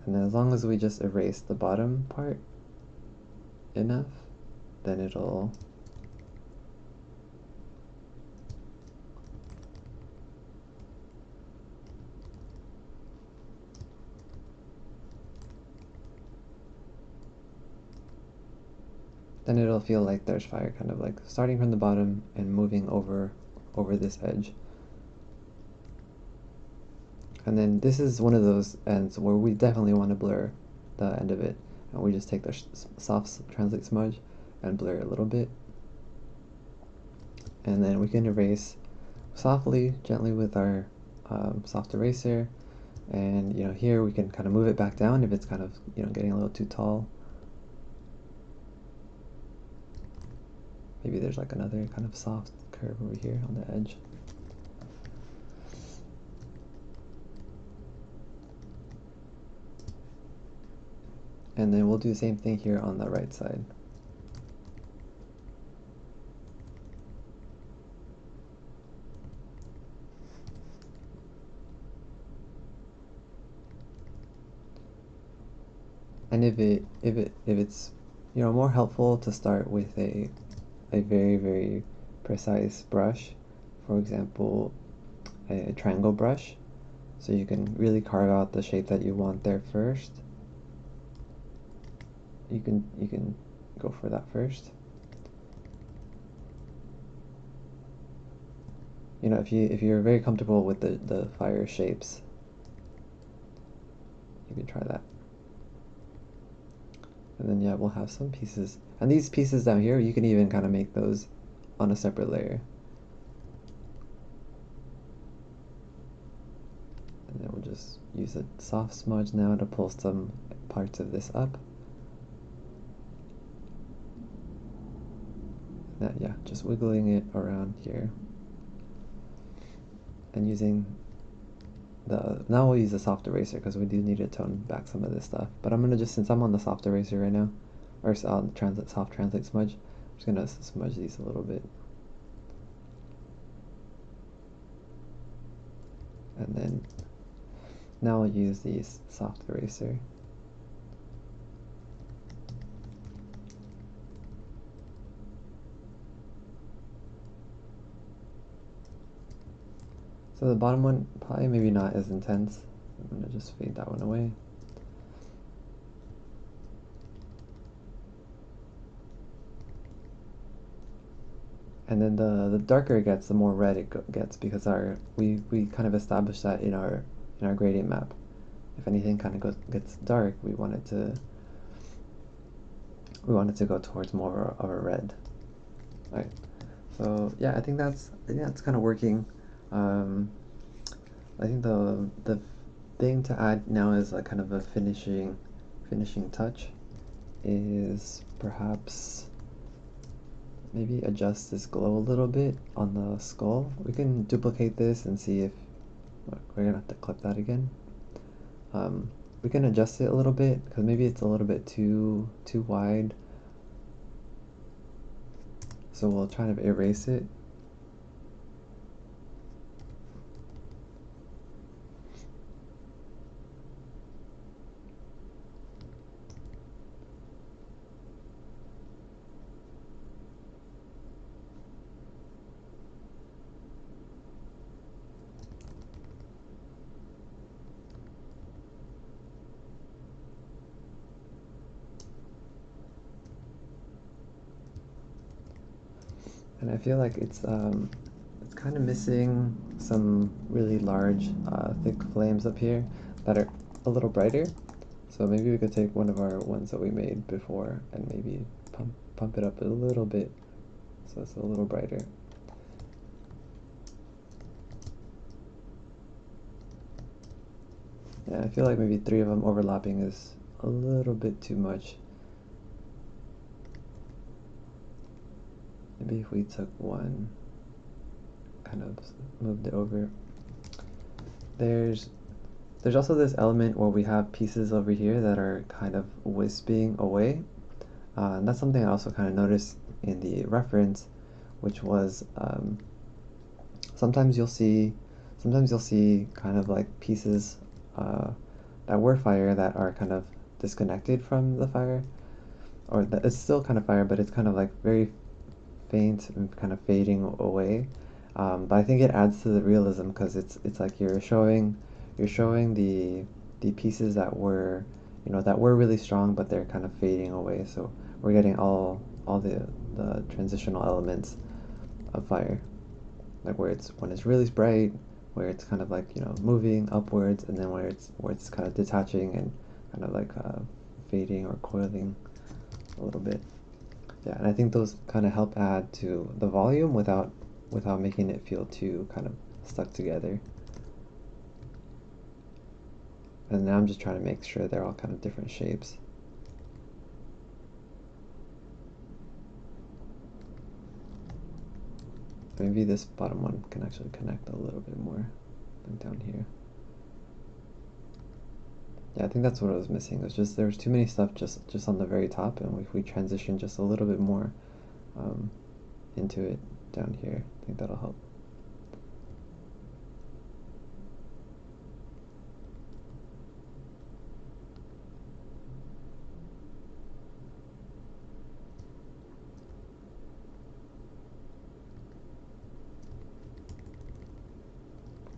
A: And as long as we just erase the bottom part enough, then it'll feel like there's fire kind of like starting from the bottom and moving over this edge. And then this is one of those ends where we definitely want to blur the end of it, and we just take the soft translate smudge and blur it a little bit, and then we can erase softly, gently with our soft eraser. And here we can kind of move it back down if it's kind of getting a little too tall. Maybe there's like another kind of soft curve over here on the edge. And then we'll do the same thing here on the right side. And if it's more helpful to start with a very, very precise brush, for example a triangle brush, so you can really carve out the shape that you want there first. You can go for that first. If you're very comfortable with the fire shapes, you can try that. And then yeah, we'll have some pieces. And these pieces down here, you can even kind of make those on a separate layer. And then we'll just use a soft smudge now to pull some parts of this up. And yeah, just wiggling it around here. And using now we'll use a soft eraser because we do need to tone back some of this stuff. But I'm gonna since I'm on the soft eraser right now, or soft translate smudge, I'm just gonna smudge these a little bit. And then now I'll use the soft eraser. So the bottom one, probably maybe not as intense. I'm gonna just fade that one away. And then the darker it gets, the more red it gets, because we kind of established that in our gradient map. If anything kind of gets dark, we want it to go towards more of a red. All right. So yeah, I think that's kind of working. I think the thing to add now is like kind of a finishing touch is perhaps maybe adjust this glow a little bit on the skull. We can duplicate this and see if we're gonna have to clip that again. We can adjust it a little bit because maybe it's a little bit too wide. So we'll try to erase it. And I feel like it's kind of missing some really large, thick flames up here that are a little brighter. So maybe we could take one of our ones that we made before and maybe pump it up a little bit so it's a little brighter. Yeah, I feel like maybe 3 of them overlapping is a little bit too much. Maybe if we took one, kind of moved it over. There's also this element where we have pieces over here that are kind of wisping away. And that's something I also kind of noticed in the reference, which was sometimes you'll see kind of like pieces were fire that are kind of disconnected from the fire, or that it's still kind of fire, but it's kind of like very faint and kind of fading away. But I think it adds to the realism because it's like you're showing the pieces that were that were really strong, but they're kind of fading away. So we're getting all the transitional elements of fire, like where it's when it's really bright, where it's kind of like moving upwards, and then where it's kind of detaching and kind of like fading or coiling a little bit. Yeah, and I think those kind of help add to the volume without making it feel too kind of stuck together. And now I'm just trying to make sure they're all kind of different shapes. Maybe this bottom one can actually connect a little bit more than down here. Yeah, I think that's what I was missing. It was just there was too many stuff just on the very top, and if we transition just a little bit more um, into it down here, I think that'll help.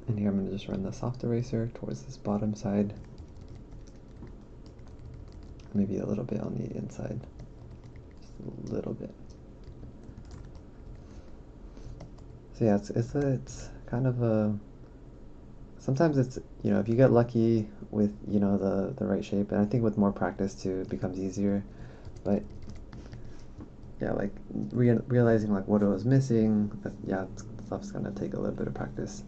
A: And here I'm going to just run the soft eraser towards this bottom side. Maybe a little bit on the inside. Just a little bit. So yeah, it's kind of a... Sometimes it's, if you get lucky with, the right shape, and I think with more practice too, it becomes easier. But yeah, like realizing like what it was missing, yeah, stuff's gonna take a little bit of practice.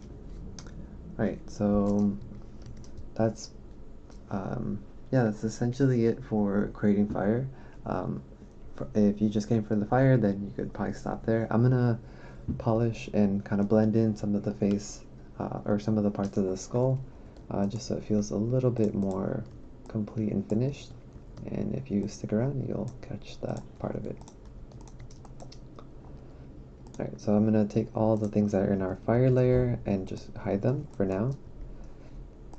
A: Alright, so that's yeah, that's essentially it for creating fire. If you just came for the fire, then you could probably stop there. I'm gonna polish and kind of blend in some of the face or some of the parts of the skull, just so it feels a little bit more complete and finished. And if you stick around, you'll catch that part of it. Alright, so I'm gonna take all the things that are in our fire layer and just hide them for now.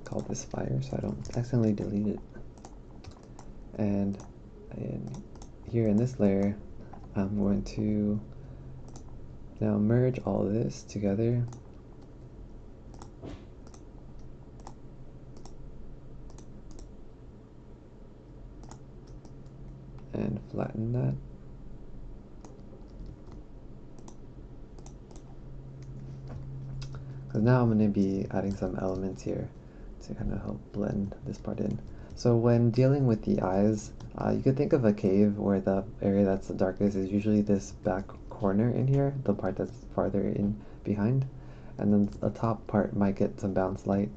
A: Call this fire so I don't accidentally delete it. And here in this layer, I'm going to now merge all of this together. And flatten that. Because now I'm going to be adding some elements here to kind of help blend this part in. So when dealing with the eyes, you could think of a cave where the area that's the darkest is usually this back corner in here, the part that's farther in behind, and then the top part might get some bounce light.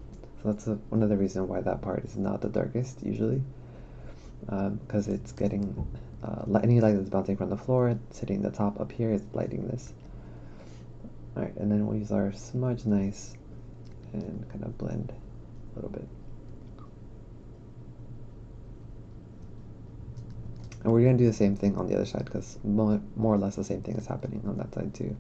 A: So that's one of the reasons why that part is not the darkest usually, because it's getting any light that's bouncing from the floor, it's hitting the top up here, it's lighting this. Alright, and then we'll use our smudge nice and kind of blend a little bit. And we're going to do the same thing on the other side because more or less the same thing is happening on that side too.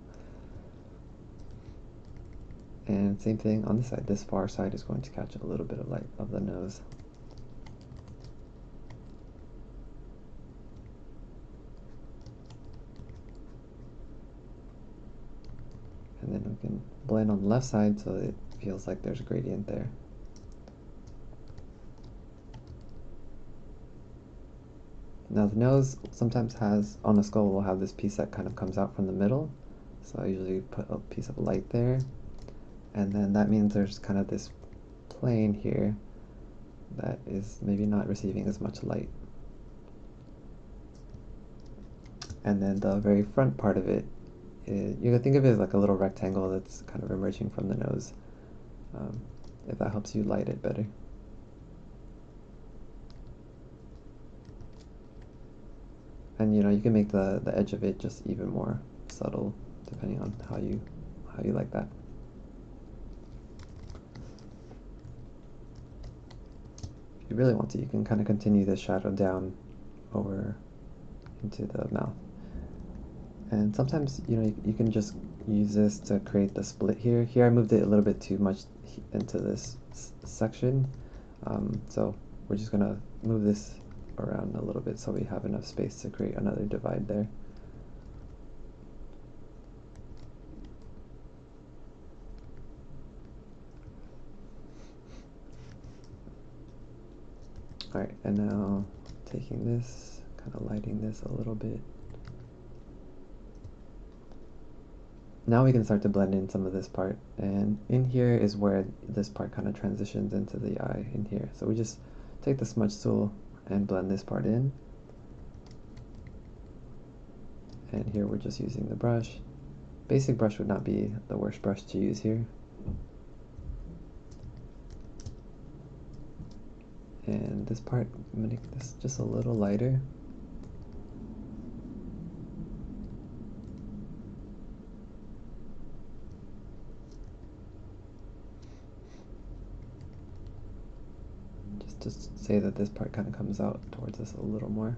A: And same thing on this side. This far side is going to catch a little bit of light of the nose. And then we can blend on the left side so it feels like there's a gradient there. Now the nose sometimes has, on a skull, will have this piece that kind of comes out from the middle. So I usually put a piece of light there. And then that means there's kind of this plane here that is maybe not receiving as much light. And then the very front part of it, you can think of it as like a little rectangle that's kind of emerging from the nose, if that helps you light it better. And you can make the edge of it just even more subtle depending on how you like that. If you really want to, you can kind of continue the shadow down over into the mouth. And sometimes you can just use this to create the split here. Here I moved it a little bit too much into this section, So we're just gonna move this around a little bit so we have enough space to create another divide there. Alright, and now taking this, kind of lighting this a little bit. Now we can start to blend in some of this part, and in here is where this part kind of transitions into the eye in here. So we just take the smudge tool and blend this part in. And here we're just using the brush. Basic brush would not be the worst brush to use here. And this part, I'm gonna make this just a little lighter. Just to say that this part kind of comes out towards us a little more.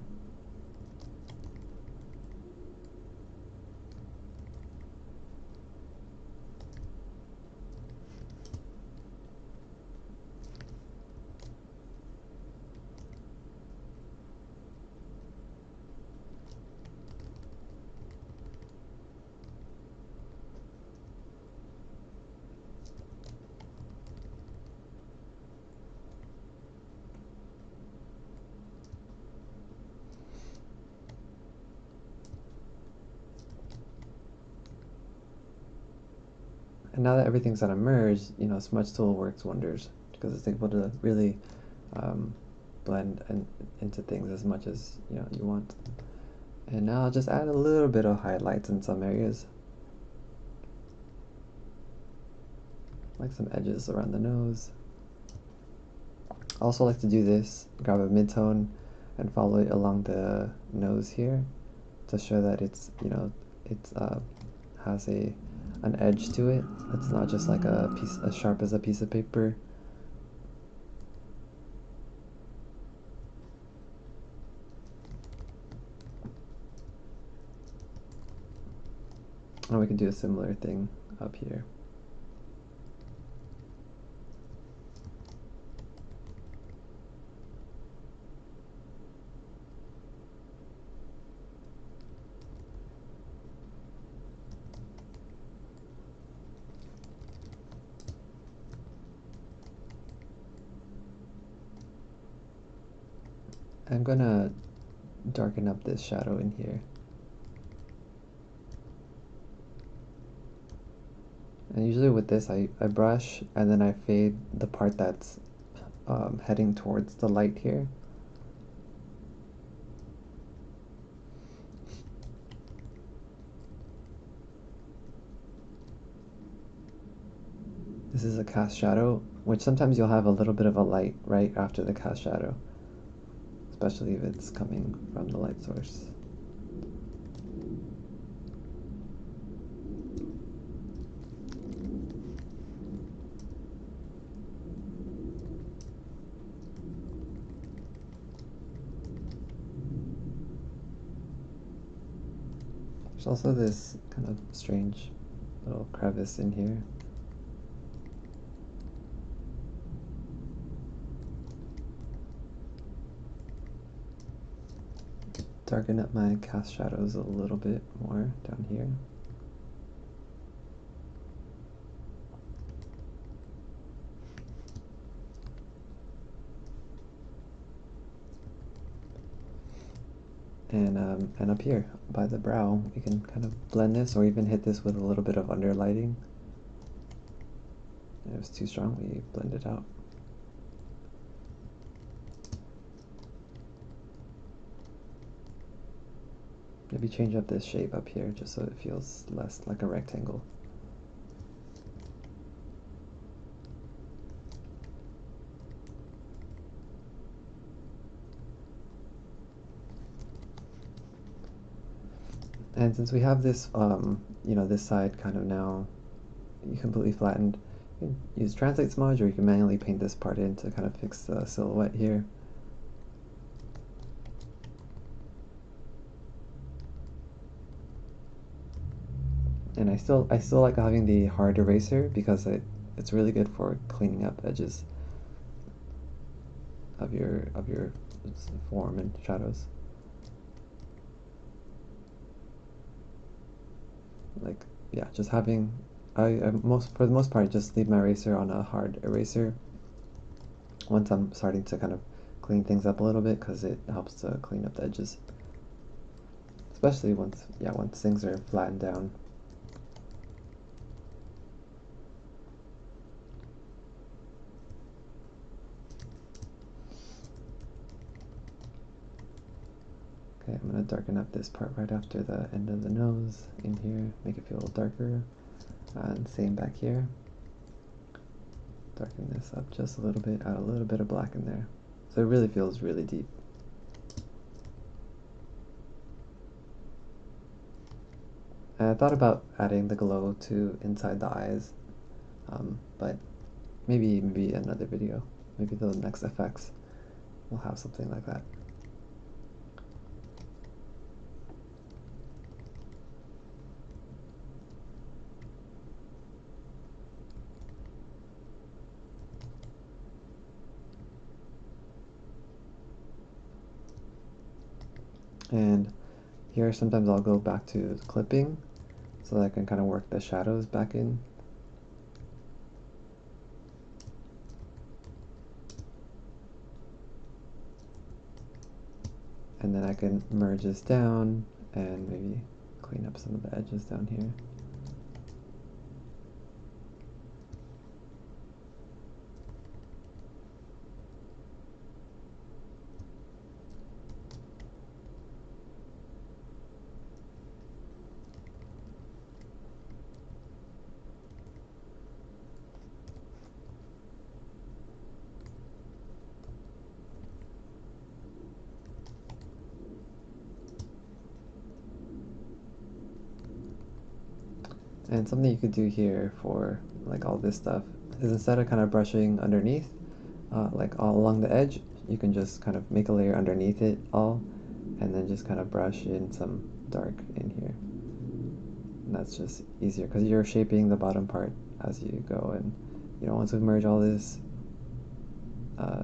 A: And now that everything's on a merge, Smudge Tool works wonders because it's able to really blend into things as much as you want. And now I'll just add a little bit of highlights in some areas, like some edges around the nose. I also like to do this, grab a midtone and follow it along the nose here to show that it's has an edge to it. It's not just like a piece as sharp as a piece of paper. And we can do a similar thing up here. I'm gonna darken up this shadow in here. And usually with this, I brush and then I fade the part that's heading towards the light here. This is a cast shadow, which sometimes you'll have a little bit of a light right after the cast shadow, especially if it's coming from the light source. There's also this kind of strange little crevice in here. Darken up my cast shadows a little bit more down here. And up here by the brow, we can kind of blend this or even hit this with a little bit of underlighting. If it's too strong, we blend it out. Maybe change up this shape up here just so it feels less like a rectangle. And since we have this, this side kind of now completely flattened, you can use Translate Smudge, or you can manually paint this part in to kind of fix the silhouette here. And I still like having the hard eraser because it's really good for cleaning up edges. of your form and shadows. Like, yeah, just having for the most part just leave my eraser on a hard eraser once I'm starting to kind of clean things up a little bit, because it helps to clean up the edges, especially once things are flattened down. Okay, I'm going to darken up this part right after the end of the nose in here, make it feel a little darker, and same back here. Darken this up just a little bit, add a little bit of black in there, so it really feels really deep. And I thought about adding the glow to inside the eyes, but maybe another video, maybe the next effects will have something like that. And here sometimes I'll go back to clipping so that I can kind of work the shadows back in. And then I can merge this down and maybe clean up some of the edges down here. And something you could do here for like all this stuff is, instead of kind of brushing underneath, like all along the edge, you can just kind of make a layer underneath it all, and then just kind of brush in some dark in here. And that's just easier because you're shaping the bottom part as you go, and you don't want to merge all this.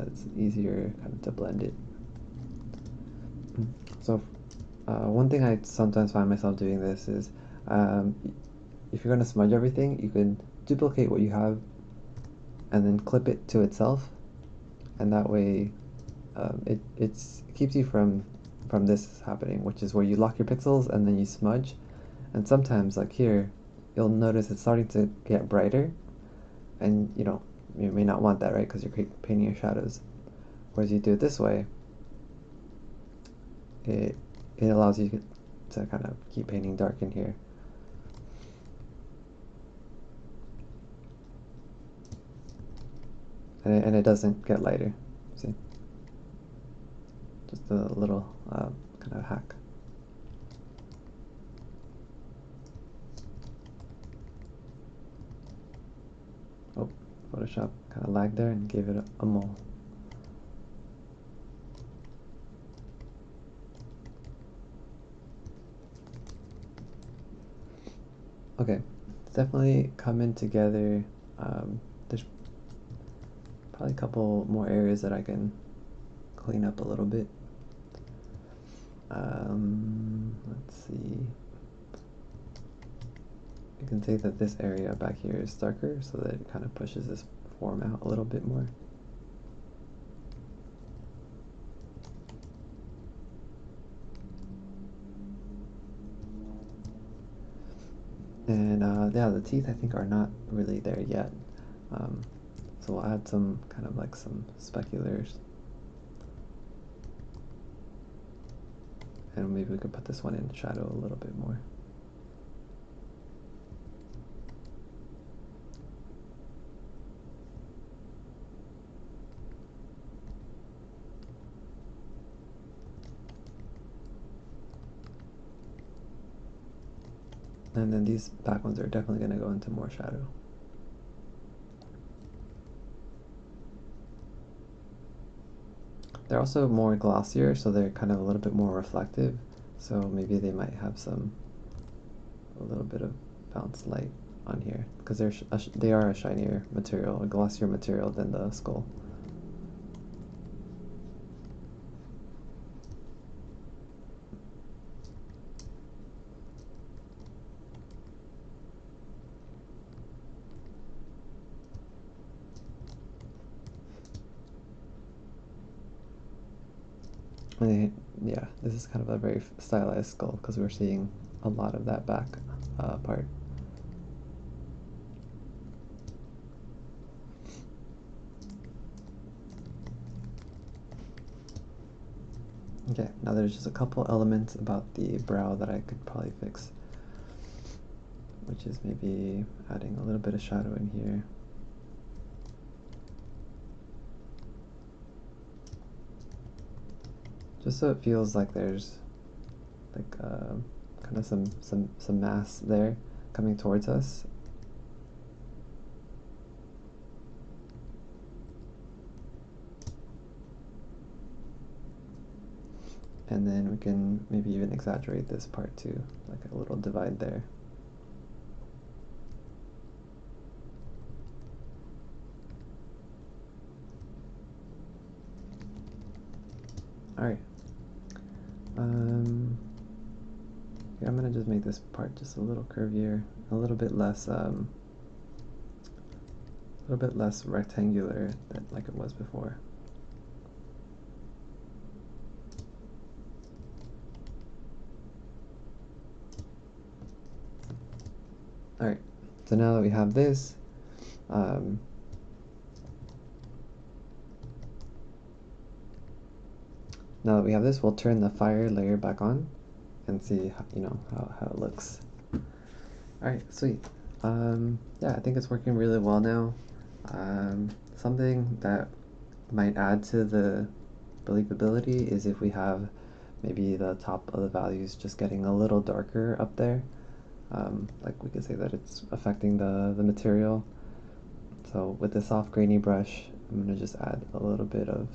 A: It's easier kind of to blend it. So one thing I sometimes find myself doing this is, if you're going to smudge everything, you can duplicate what you have and then clip it to itself, and that way it keeps you from this happening, which is where you lock your pixels and then you smudge. And sometimes, like here, you'll notice it's starting to get brighter, and you may not want that, right, because you're painting your shadows. Whereas you do it this way, it allows you to kind of keep painting dark in here. And it doesn't get lighter, see? Just a little kind of hack. Oh, Photoshop kind of lagged there and gave it a mole. Okay, it's definitely coming together. There's probably a couple more areas that I can clean up a little bit. Let's see. You can say that this area back here is darker, so that it kind of pushes this form out a little bit more. And yeah, the teeth I think are not really there yet. So we'll add some kind of like some speculars. And maybe we could put this one in shadow a little bit more. And then these back ones are definitely going to go into more shadow. They're also more glossier, so they're kind of a little bit more reflective. So maybe they might have a little bit of bounce light on here, because they are a shinier material, a glossier material than the skull. And yeah, this is kind of a very stylized skull because we're seeing a lot of that back part. Okay, now there's just a couple elements about the brow that I could probably fix, which is maybe adding a little bit of shadow in here. Just so it feels like there's like kind of some mass there coming towards us. And then we can maybe even exaggerate this part too, like a little divide there. Alright. Yeah, I'm gonna just make this part just a little curvier, a little bit less rectangular than like it was before. Alright, so now that we have this, we'll turn the fire layer back on and see how it looks. Alright, sweet. Yeah, I think it's working really well now. Something that might add to the believability is if we have maybe the top of the values just getting a little darker up there. Like we could say that it's affecting the material. So with the soft grainy brush, I'm going to just add a little bit of,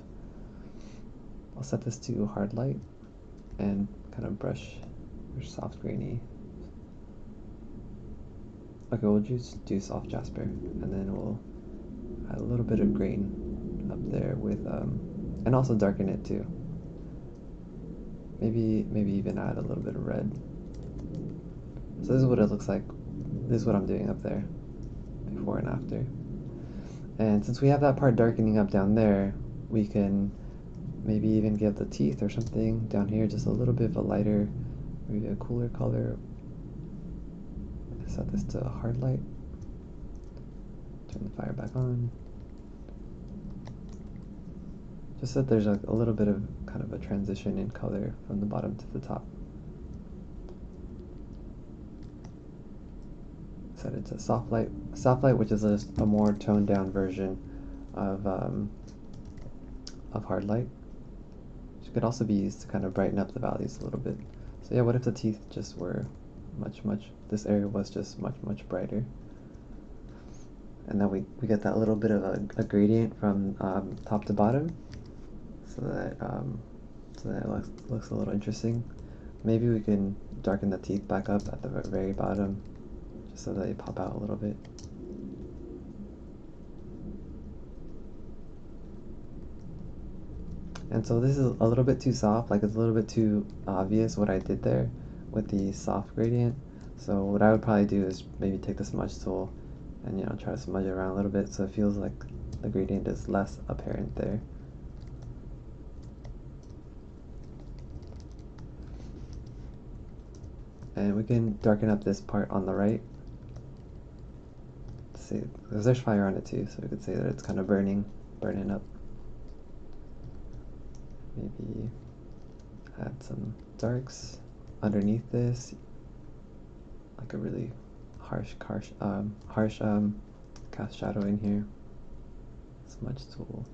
A: I'll set this to hard light and kind of brush soft grainy. Okay, we'll just do soft jasper, and then we'll add a little bit of grain up there with, and also darken it too. Maybe even add a little bit of red. So this is what it looks like. This is what I'm doing up there, before and after. And since we have that part darkening up down there, we can maybe even give the teeth or something down here just a little bit of a lighter, maybe a cooler color. Set this to hard light. Turn the fire back on. Just so there's a little bit of kind of a transition in color from the bottom to the top. Set it to soft light. Soft light, which is a more toned down version of hard light, which could also be used to kind of brighten up the values a little bit. So yeah, what if the teeth just were this area was just much brighter? And then we get that little bit of a gradient from top to bottom, so that it looks a little interesting. Maybe we can darken the teeth back up at the very bottom, just so that they pop out a little bit. And so this is a little bit too soft, like it's a little bit too obvious what I did there with the soft gradient. So what I would probably do is maybe take the smudge tool and try to smudge it around a little bit so it feels like the gradient is less apparent there. And we can darken up this part on the right. Let's see, because there's fire on it too, so we could say that it's kind of burning up. Maybe add some darks underneath this, like a really harsh cast shadow in here. Smudge tool.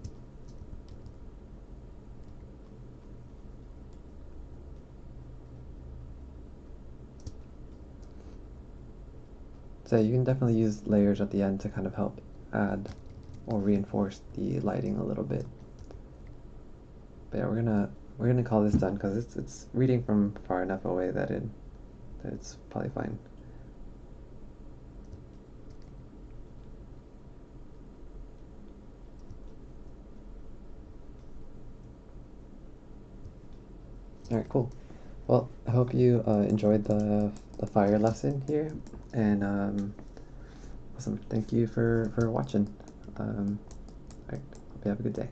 A: So you can definitely use layers at the end to kind of help add or reinforce the lighting a little bit. But yeah, we're gonna call this done because it's reading from far enough away that it's probably fine. All right, cool. Well, I hope you enjoyed the fire lesson here, and awesome. Thank you for watching. All right, hope you have a good day.